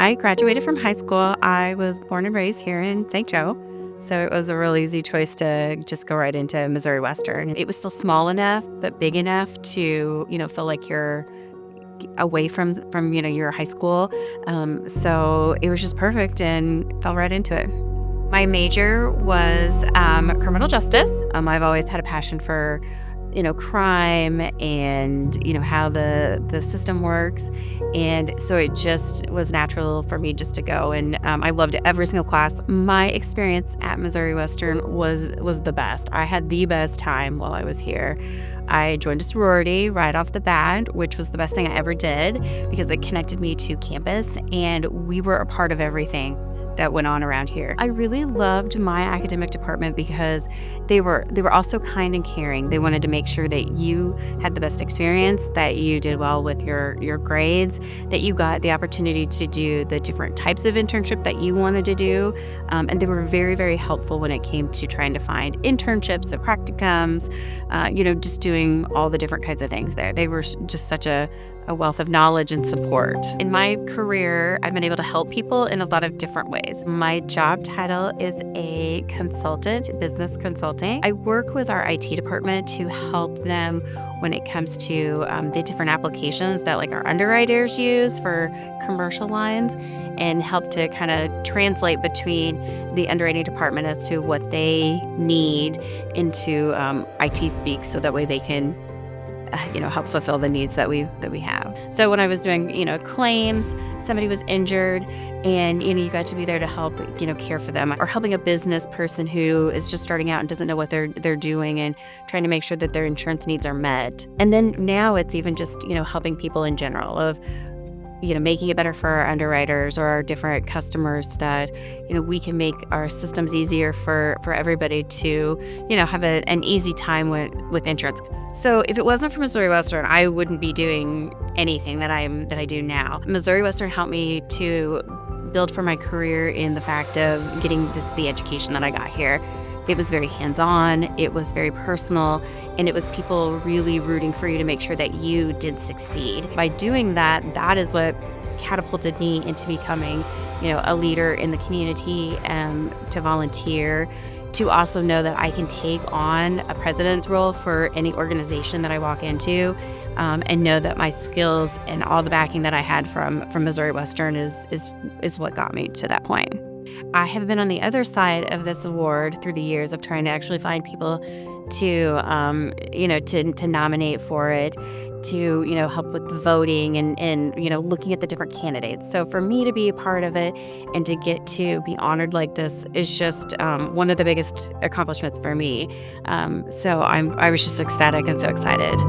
I graduated from high school. I was born and raised here in St. Joe. So it was a real easy choice to just go right into Missouri Western. It was still small enough, but big enough to, feel like you're away from your high school. So it was just perfect and fell right into it. My major was criminal justice. I've always had a passion for crime and how the system works, and so it just was natural for me just to go, and I loved every single class. My experience at Missouri Western was the best. I had the best time while I was here. I joined a sorority right off the bat, which was the best thing I ever did because it connected me to campus, and we were a part of everything that went on around here. I really loved my academic department because they were also kind and caring. They wanted to make sure that you had the best experience, that you did well with your grades, that you got the opportunity to do the different types of internship that you wanted to do. And they were very, very helpful when it came to trying to find internships and practicums, just doing all the different kinds of things there. They were just such a wealth of knowledge and support. In my career, I've been able to help people in a lot of different ways. My job title is a consultant, business consulting. I work with our IT department to help them when it comes to the different applications that our underwriters use for commercial lines, and help to kind of translate between the underwriting department as to what they need into IT speak, so that way they can help fulfill the needs that we have. So when I was doing, claims, somebody was injured, and you got to be there to help, care for them, or helping a business person who is just starting out and doesn't know what they're doing, and trying to make sure that their insurance needs are met. And then now it's even just, helping people in general of making it better for our underwriters or our different customers, that, we can make our systems easier for everybody to, have an easy time with insurance. So if it wasn't for Missouri Western, I wouldn't be doing anything that I do now. Missouri Western helped me to build for my career in the fact of getting the education that I got here. It was very hands-on, it was very personal, and it was people really rooting for you to make sure that you did succeed. By doing that, that is what catapulted me into becoming, a leader in the community, to volunteer, to also know that I can take on a president's role for any organization that I walk into, and know that my skills and all the backing that I had from Missouri Western is what got me to that point. I have been on the other side of this award through the years of trying to actually find people to nominate for it, to, help with the voting and looking at the different candidates. So for me to be a part of it and to get to be honored like this is just one of the biggest accomplishments for me. So I was just ecstatic and so excited.